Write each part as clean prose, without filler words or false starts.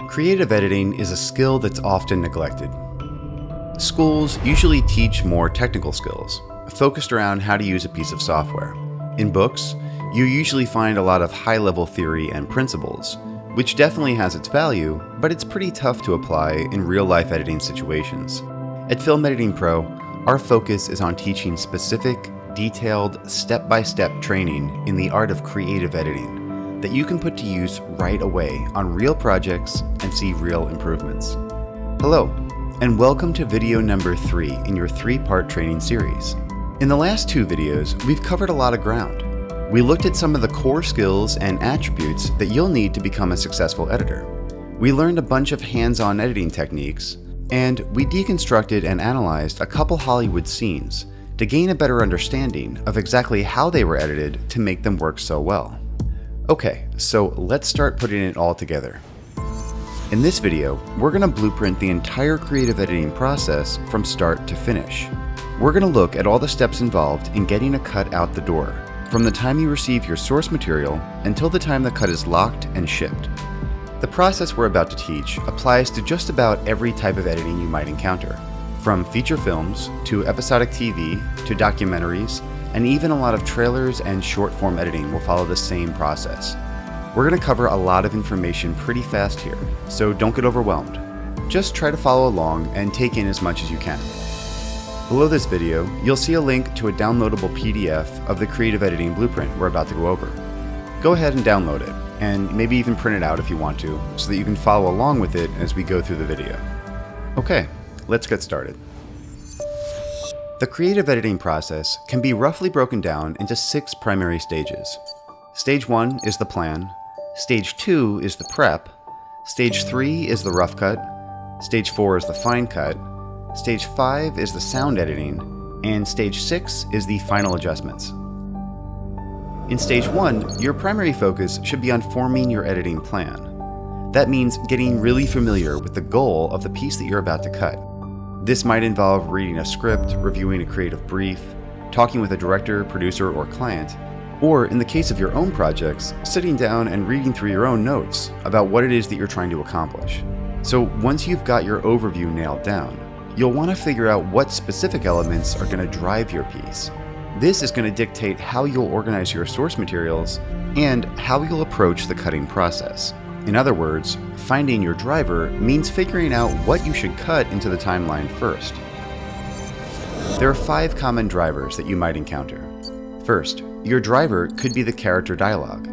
Creative editing is a skill that's often neglected. Schools usually teach more technical skills, focused around how to use a piece of software. In books, you usually find a lot of high-level theory and principles, which definitely has its value, but it's pretty tough to apply in real-life editing situations. At Film Editing Pro, our focus is on teaching specific, detailed, step-by-step training in the art of creative editing that you can put to use right away on real projects and see real improvements. Hello, and welcome to video number 3 in your 3-part training series. In the last 2 videos, we've covered a lot of ground. We looked at some of the core skills and attributes that you'll need to become a successful editor. We learned a bunch of hands-on editing techniques, and we deconstructed and analyzed a couple Hollywood scenes to gain a better understanding of exactly how they were edited to make them work so well. Okay, so let's start putting it all together. In this video, we're going to blueprint the entire creative editing process from start to finish. We're going to look at all the steps involved in getting a cut out the door, from the time you receive your source material until the time the cut is locked and shipped. The process we're about to teach applies to just about every type of editing you might encounter, from feature films to episodic TV to documentaries, and even a lot of trailers and short-form editing will follow the same process. We're going to cover a lot of information pretty fast here, so don't get overwhelmed. Just try to follow along and take in as much as you can. Below this video, you'll see a link to a downloadable PDF of the creative editing blueprint we're about to go over. Go ahead and download it, and maybe even print it out if you want to, so that you can follow along with it as we go through the video. Okay, let's get started. The creative editing process can be roughly broken down into 6 primary stages. Stage 1 is the plan, Stage 2 is the prep, Stage 3 is the rough cut, Stage 4 is the fine cut, Stage 5 is the sound editing, and Stage 6 is the final adjustments. In Stage 1, your primary focus should be on forming your editing plan. That means getting really familiar with the goal of the piece that you're about to cut. This might involve reading a script, reviewing a creative brief, talking with a director, producer, or client, or in the case of your own projects, sitting down and reading through your own notes about what it is that you're trying to accomplish. So once you've got your overview nailed down, you'll want to figure out what specific elements are going to drive your piece. This is going to dictate how you'll organize your source materials and how you'll approach the cutting process. In other words, finding your driver means figuring out what you should cut into the timeline first. There are 5 common drivers that you might encounter. First, your driver could be the character dialogue.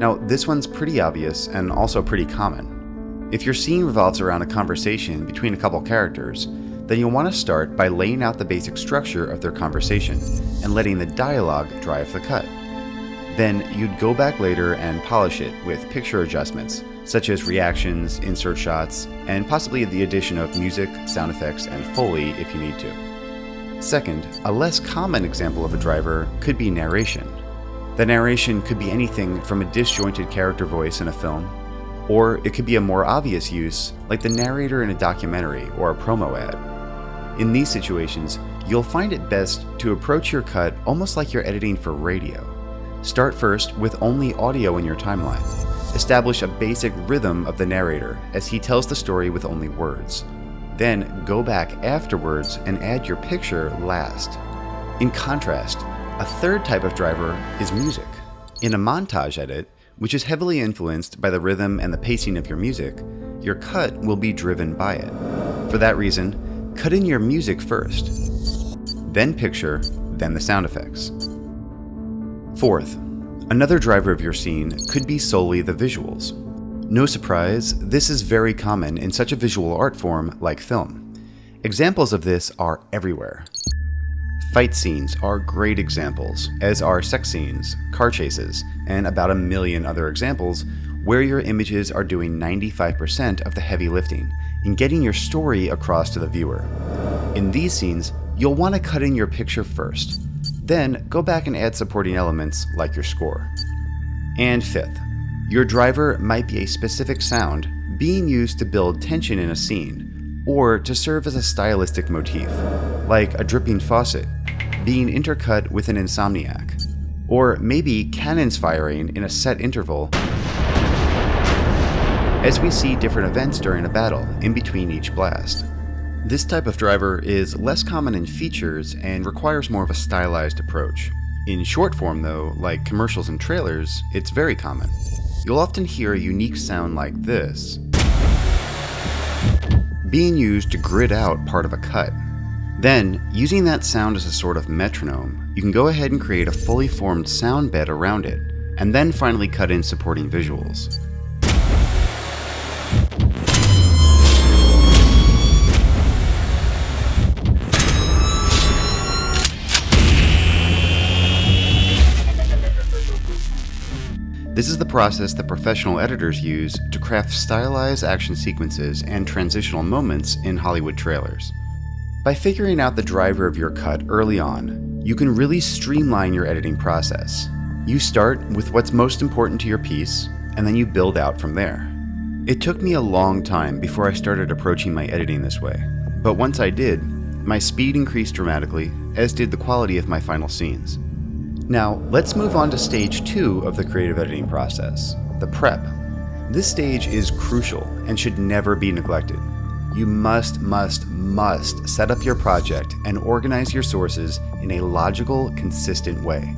Now, this one's pretty obvious and also pretty common. If your scene revolves around a conversation between a couple characters, then you'll want to start by laying out the basic structure of their conversation and letting the dialogue drive the cut. Then you'd go back later and polish it with picture adjustments, such as reactions, insert shots, and possibly the addition of music, sound effects, and Foley if you need to. Second, a less common example of a driver could be narration. The narration could be anything from a disjointed character voice in a film, or it could be a more obvious use, like the narrator in a documentary or a promo ad. In these situations, you'll find it best to approach your cut almost like you're editing for radio. Start first with only audio in your timeline. Establish a basic rhythm of the narrator as he tells the story with only words. Then go back afterwards and add your picture last. In contrast, a third type of driver is music. In a montage edit, which is heavily influenced by the rhythm and the pacing of your music, your cut will be driven by it. For that reason, cut in your music first, then picture, then the sound effects. Fourth, another driver of your scene could be solely the visuals. No surprise, this is very common in such a visual art form like film. Examples of this are everywhere. Fight scenes are great examples, as are sex scenes, car chases, and about a million other examples where your images are doing 95% of the heavy lifting in getting your story across to the viewer. In these scenes, you'll want to cut in your picture first. Then go back and add supporting elements like your score. And fifth, your driver might be a specific sound being used to build tension in a scene, or to serve as a stylistic motif, like a dripping faucet being intercut with an insomniac, or maybe cannons firing in a set interval as we see different events during a battle in between each blast. This type of driver is less common in features and requires more of a stylized approach. In short form though, like commercials and trailers, it's very common. You'll often hear a unique sound like this, being used to grid out part of a cut. Then, using that sound as a sort of metronome, you can go ahead and create a fully formed sound bed around it, and then finally cut in supporting visuals. This is the process that professional editors use to craft stylized action sequences and transitional moments in Hollywood trailers. By figuring out the driver of your cut early on, you can really streamline your editing process. You start with what's most important to your piece, and then you build out from there. It took me a long time before I started approaching my editing this way, but once I did, my speed increased dramatically, as did the quality of my final scenes. Now, let's move on to stage 2 of the creative editing process, the prep. This stage is crucial and should never be neglected. You must set up your project and organize your sources in a logical, consistent way.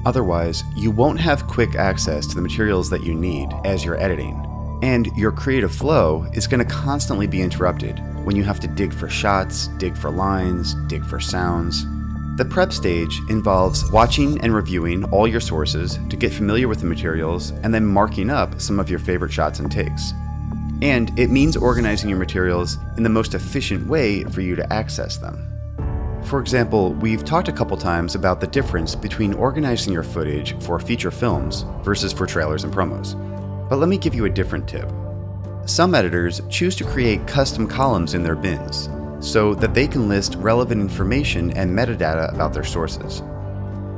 Otherwise, you won't have quick access to the materials that you need as you're editing, and your creative flow is going to constantly be interrupted when you have to dig for shots, dig for lines, dig for sounds. The prep stage involves watching and reviewing all your sources to get familiar with the materials and then marking up some of your favorite shots and takes. And it means organizing your materials in the most efficient way for you to access them. For example, we've talked a couple times about the difference between organizing your footage for feature films versus for trailers and promos. But let me give you a different tip. Some editors choose to create custom columns in their bins, so that they can list relevant information and metadata about their sources.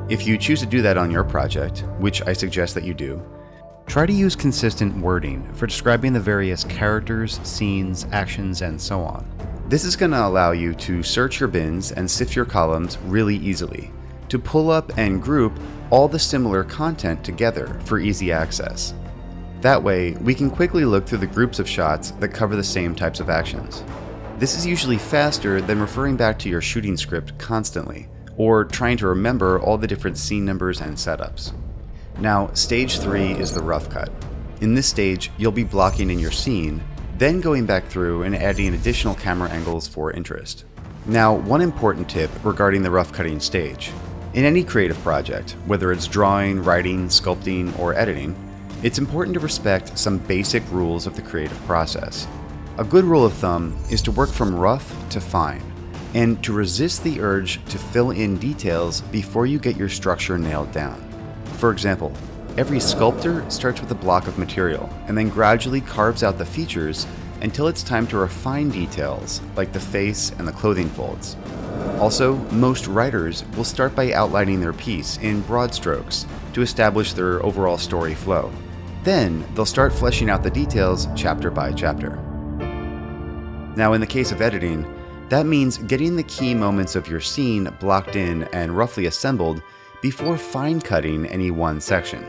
If you choose to do that on your project, which I suggest that you do, try to use consistent wording for describing the various characters, scenes, actions, and so on. This is going to allow you to search your bins and sift your columns really easily, to pull up and group all the similar content together for easy access. That way, we can quickly look through the groups of shots that cover the same types of actions. This is usually faster than referring back to your shooting script constantly, or trying to remember all the different scene numbers and setups. Now, stage 3 is the rough cut. In this stage, you'll be blocking in your scene, then going back through and adding additional camera angles for interest. Now, one important tip regarding the rough cutting stage. In any creative project, whether it's drawing, writing, sculpting, or editing, it's important to respect some basic rules of the creative process. A good rule of thumb is to work from rough to fine, and to resist the urge to fill in details before you get your structure nailed down. For example, every sculptor starts with a block of material and then gradually carves out the features until it's time to refine details like the face and the clothing folds. Also, most writers will start by outlining their piece in broad strokes to establish their overall story flow. Then, they'll start fleshing out the details chapter by chapter. Now, in the case of editing, that means getting the key moments of your scene blocked in and roughly assembled before fine cutting any one section.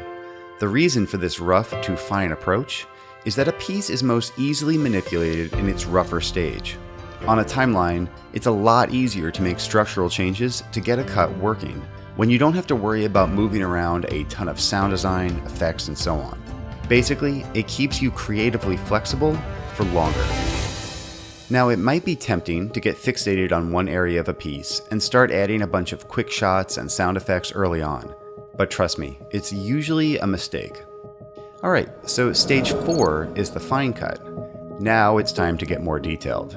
The reason for this rough to fine approach is that a piece is most easily manipulated in its rougher stage. On a timeline, it's a lot easier to make structural changes to get a cut working when you don't have to worry about moving around a ton of sound design, effects, and so on. Basically, it keeps you creatively flexible for longer. Now, it might be tempting to get fixated on one area of a piece and start adding a bunch of quick shots and sound effects early on, but trust me, it's usually a mistake. Alright, so stage 4 is the fine cut. Now it's time to get more detailed.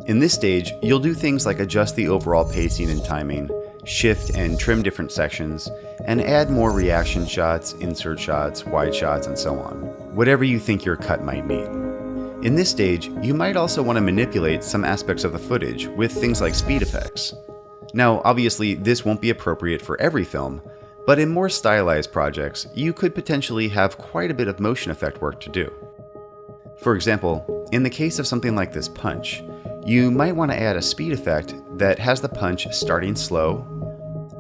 In this stage, you'll do things like adjust the overall pacing and timing, shift and trim different sections, and add more reaction shots, insert shots, wide shots, and so on, whatever you think your cut might need. In this stage, you might also want to manipulate some aspects of the footage with things like speed effects. Now, obviously, this won't be appropriate for every film, but in more stylized projects, you could potentially have quite a bit of motion effect work to do. For example, in the case of something like this punch, you might want to add a speed effect that has the punch starting slow,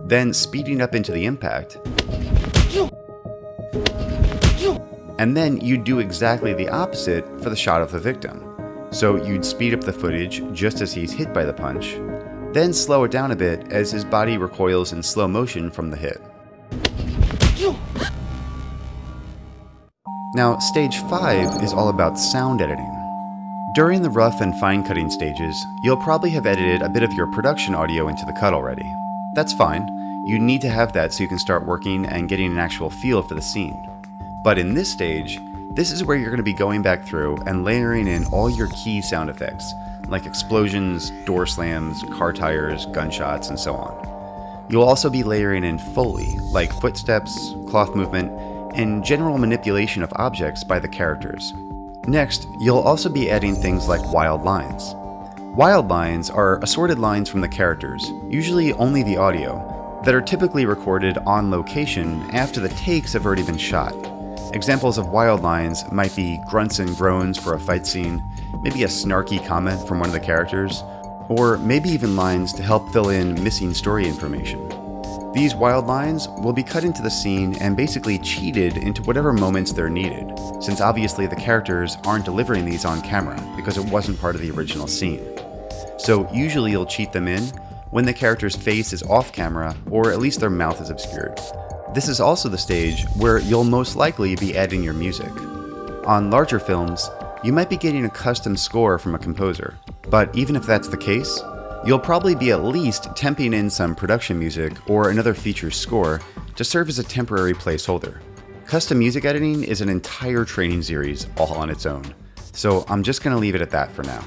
then speeding up into the impact, And then you'd do exactly the opposite for the shot of the victim. So you'd speed up the footage just as he's hit by the punch, then slow it down a bit as his body recoils in slow motion from the hit. Now, stage 5 is all about sound editing. During the rough and fine cutting stages, you'll probably have edited a bit of your production audio into the cut already. That's fine. You need to have that so you can start working and getting an actual feel for the scene. But in this stage, this is where you're going to be going back through and layering in all your key sound effects, like explosions, door slams, car tires, gunshots, and so on. You'll also be layering in Foley, like footsteps, cloth movement, and general manipulation of objects by the characters. Next, you'll also be adding things like wild lines. Wild lines are assorted lines from the characters, usually only the audio, that are typically recorded on location after the takes have already been shot. Examples of wild lines might be grunts and groans for a fight scene, maybe a snarky comment from one of the characters, or maybe even lines to help fill in missing story information. These wild lines will be cut into the scene and basically cheated into whatever moments they're needed, since obviously the characters aren't delivering these on camera because it wasn't part of the original scene. So usually you'll cheat them in when the character's face is off camera or at least their mouth is obscured. This is also the stage where you'll most likely be adding your music. On larger films, you might be getting a custom score from a composer, but even if that's the case, you'll probably be at least temping in some production music or another feature score to serve as a temporary placeholder. Custom music editing is an entire training series all on its own, so I'm just going to leave it at that for now.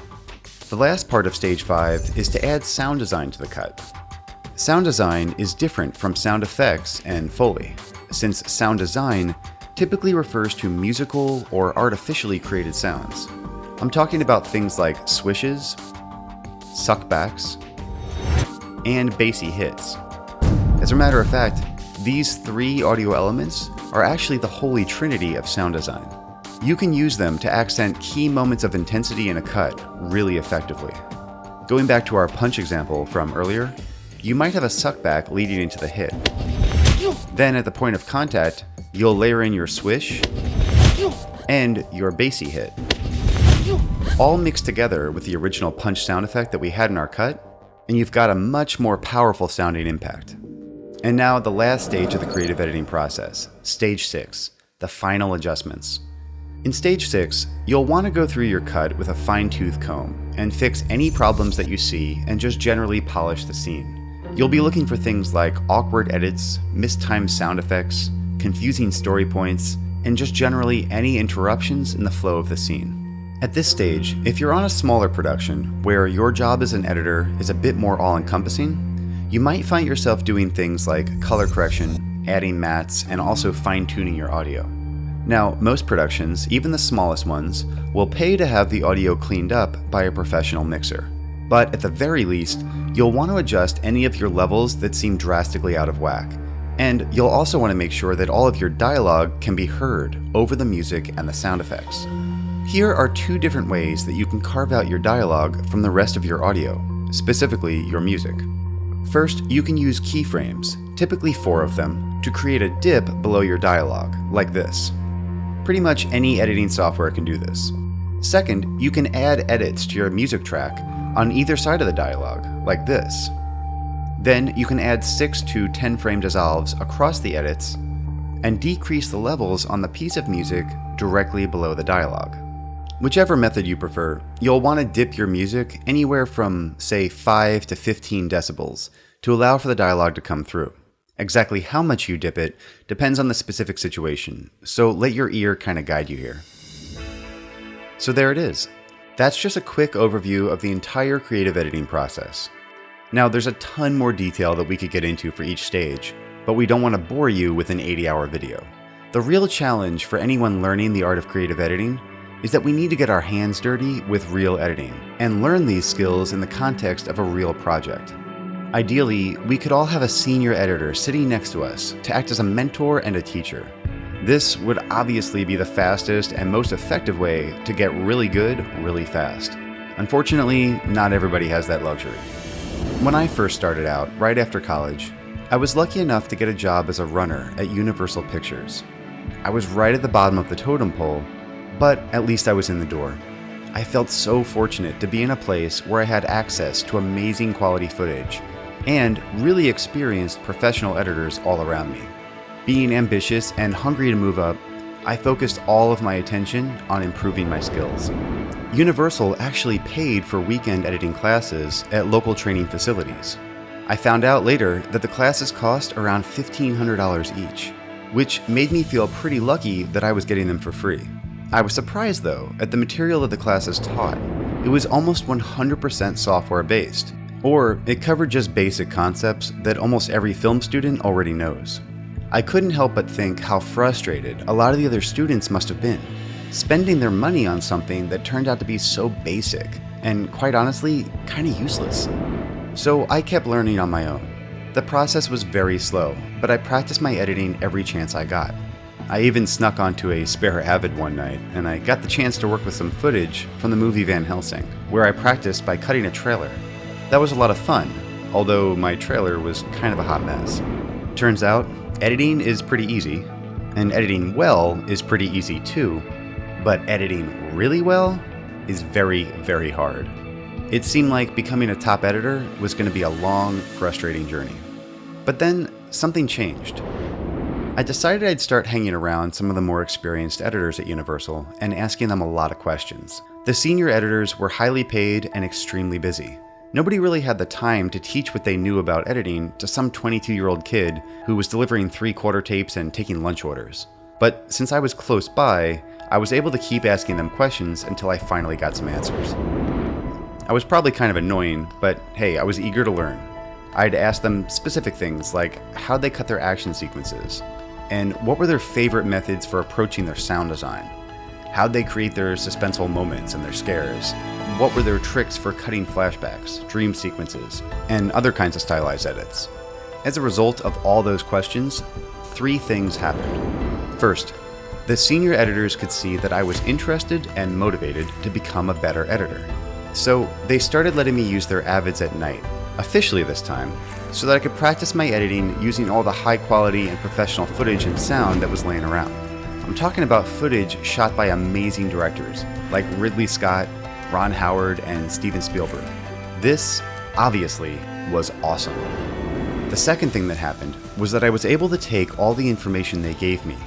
The last part of stage 5 is to add sound design to the cut. Sound design is different from sound effects and Foley, since sound design typically refers to musical or artificially created sounds. I'm talking about things like swishes, suckbacks, and bassy hits. As a matter of fact, these 3 audio elements are actually the holy trinity of sound design. You can use them to accent key moments of intensity in a cut really effectively. Going back to our punch example from earlier, you might have a suckback leading into the hit. Then at the point of contact, you'll layer in your swish and your bassy hit, all mixed together with the original punch sound effect that we had in our cut, and you've got a much more powerful sounding impact. And now the last stage of the creative editing process, stage 6, the final adjustments. In stage 6, you'll want to go through your cut with a fine-tooth comb and fix any problems that you see and just generally polish the scene. You'll be looking for things like awkward edits, mistimed sound effects, confusing story points, and just generally any interruptions in the flow of the scene. At this stage, if you're on a smaller production where your job as an editor is a bit more all-encompassing, you might find yourself doing things like color correction, adding mats, and also fine-tuning your audio. Now, most productions, even the smallest ones, will pay to have the audio cleaned up by a professional mixer. But at the very least, you'll want to adjust any of your levels that seem drastically out of whack. And you'll also want to make sure that all of your dialogue can be heard over the music and the sound effects. Here are 2 different ways that you can carve out your dialogue from the rest of your audio, specifically your music. First, you can use keyframes, typically 4 of them, to create a dip below your dialogue, like this. Pretty much any editing software can do this. Second, you can add edits to your music track on either side of the dialogue, like this. Then you can add 6 to 10 frame dissolves across the edits and decrease the levels on the piece of music directly below the dialogue. Whichever method you prefer, you'll want to dip your music anywhere from, say, 5 to 15 decibels to allow for the dialogue to come through. Exactly how much you dip it depends on the specific situation, so let your ear kind of guide you here. So there it is. That's just a quick overview of the entire creative editing process. Now, there's a ton more detail that we could get into for each stage, but we don't want to bore you with an 80-hour video. The real challenge for anyone learning the art of creative editing is that we need to get our hands dirty with real editing and learn these skills in the context of a real project. Ideally, we could all have a senior editor sitting next to us to act as a mentor and a teacher. This would obviously be the fastest and most effective way to get really good really fast. Unfortunately, not everybody has that luxury. When I first started out, right after college, I was lucky enough to get a job as a runner at Universal Pictures. I was right at the bottom of the totem pole, but at least I was in the door. I felt so fortunate to be in a place where I had access to amazing quality footage and really experienced professional editors all around me. Being ambitious and hungry to move up, I focused all of my attention on improving my skills. Universal actually paid for weekend editing classes at local training facilities. I found out later that the classes cost around $1,500 each, which made me feel pretty lucky that I was getting them for free. I was surprised though at the material that the classes taught. It was almost 100% software based, or it covered just basic concepts that almost every film student already knows. I couldn't help but think how frustrated a lot of the other students must have been, spending their money on something that turned out to be so basic and, quite honestly, kinda useless. So I kept learning on my own. The process was very slow, but I practiced my editing every chance I got. I even snuck onto a spare Avid one night, and I got the chance to work with some footage from the movie Van Helsing, where I practiced by cutting a trailer. That was a lot of fun, although my trailer was kind of a hot mess. Turns out, editing is pretty easy, and editing well is pretty easy too, but editing really well is very, very hard. It seemed like becoming a top editor was going to be a long, frustrating journey. But then something changed. I decided I'd start hanging around some of the more experienced editors at Universal and asking them a lot of questions. The senior editors were highly paid and extremely busy. Nobody really had the time to teach what they knew about editing to some 22-year-old kid who was delivering 3/4 tapes and taking lunch orders. But since I was close by, I was able to keep asking them questions until I finally got some answers. I was probably kind of annoying, but hey, I was eager to learn. I'd ask them specific things like how'd they cut their action sequences, and what were their favorite methods for approaching their sound design. How'd they create their suspenseful moments and their scares? What were their tricks for cutting flashbacks, dream sequences, and other kinds of stylized edits? As a result of all those questions, 3 things happened. First, the senior editors could see that I was interested and motivated to become a better editor. So they started letting me use their Avids at night, officially this time, so that I could practice my editing using all the high quality and professional footage and sound that was laying around. I'm talking about footage shot by amazing directors like Ridley Scott, Ron Howard, and Steven Spielberg. This, obviously, was awesome. The second thing that happened was that I was able to take all the information they gave me,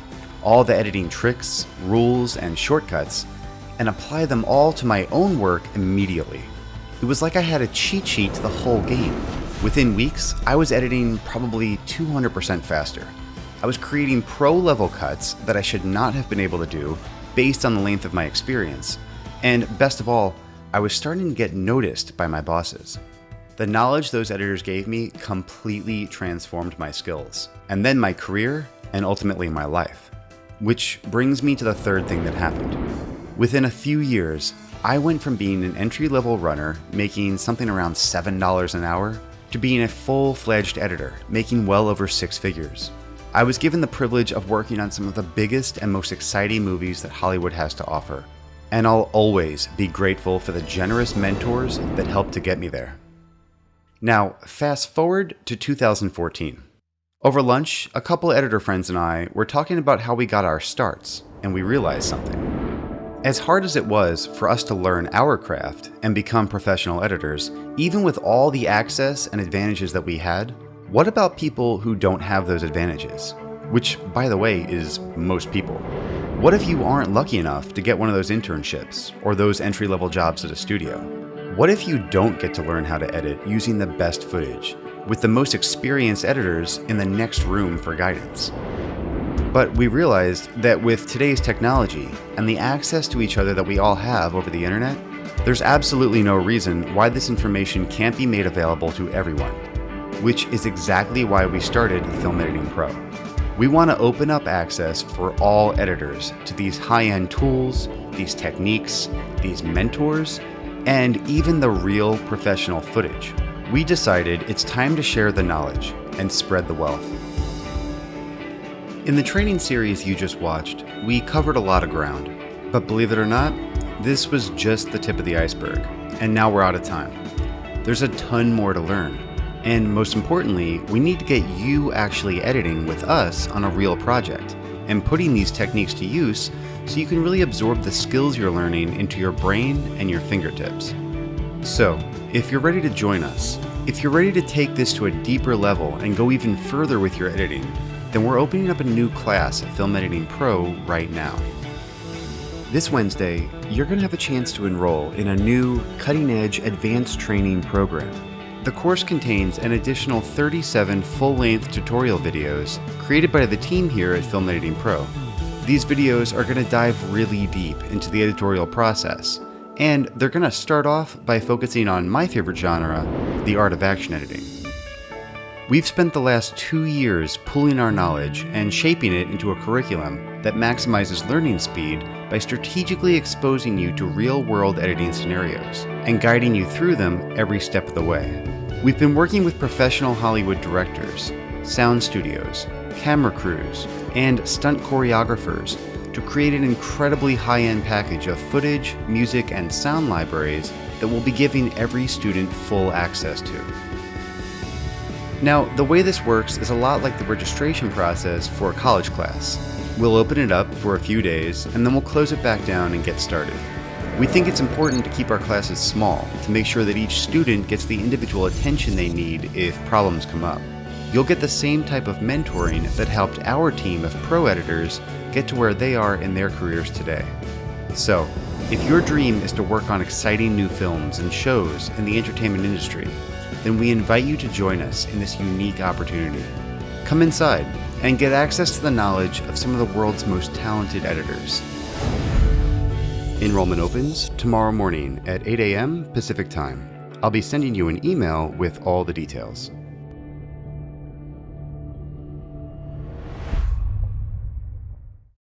all the editing tricks, rules, and shortcuts, and apply them all to my own work immediately. It was like I had a cheat sheet to the whole game. Within weeks, I was editing probably 200% faster. I was creating pro-level cuts that I should not have been able to do based on the length of my experience. And best of all, I was starting to get noticed by my bosses. The knowledge those editors gave me completely transformed my skills, and then my career, and ultimately my life. Which brings me to the third thing that happened. Within a few years, I went from being an entry-level runner making something around $7 an hour to being a full-fledged editor making well over 6 figures. I was given the privilege of working on some of the biggest and most exciting movies that Hollywood has to offer. And I'll always be grateful for the generous mentors that helped to get me there. Now, fast forward to 2014. Over lunch, a couple editor friends and I were talking about how we got our starts, and we realized something. As hard as it was for us to learn our craft and become professional editors, even with all the access and advantages that we had, what about people who don't have those advantages? Which, by the way, is most people. What if you aren't lucky enough to get one of those internships or those entry-level jobs at a studio? What if you don't get to learn how to edit using the best footage, with the most experienced editors in the next room for guidance? But we realized that with today's technology and the access to each other that we all have over the internet, there's absolutely no reason why this information can't be made available to everyone, which is exactly why we started Film Editing Pro. We want to open up access for all editors to these high-end tools, these techniques, these mentors, and even the real professional footage. We decided it's time to share the knowledge and spread the wealth. In the training series you just watched, we covered a lot of ground, but believe it or not, this was just the tip of the iceberg, and now we're out of time. There's a ton more to learn, and most importantly, we need to get you actually editing with us on a real project. and putting these techniques to use so you can really absorb the skills you're learning into your brain and your fingertips. So, if you're ready to join us, if you're ready to take this to a deeper level and go even further with your editing, then we're opening up a new class at Film Editing Pro right now. This Wednesday, you're going to have a chance to enroll in a new, cutting-edge advanced training program. The course contains an additional 37 full-length tutorial videos created by the team here at Film Editing Pro. These videos are going to dive really deep into the editorial process, and they're going to start off by focusing on my favorite genre, the art of action editing. We've spent the last 2 years pooling our knowledge and shaping it into a curriculum that maximizes learning speed by strategically exposing you to real-world editing scenarios and guiding you through them every step of the way. We've been working with professional Hollywood directors, sound studios, camera crews, and stunt choreographers to create an incredibly high-end package of footage, music, and sound libraries that we'll be giving every student full access to. Now, the way this works is a lot like the registration process for a college class. We'll open it up for a few days, and then we'll close it back down and get started. We think it's important to keep our classes small to make sure that each student gets the individual attention they need if problems come up. You'll get the same type of mentoring that helped our team of pro editors get to where they are in their careers today. So, if your dream is to work on exciting new films and shows in the entertainment industry, then we invite you to join us in this unique opportunity. Come inside and get access to the knowledge of some of the world's most talented editors. Enrollment opens tomorrow morning at 8 a.m. Pacific Time. I'll be sending you an email with all the details.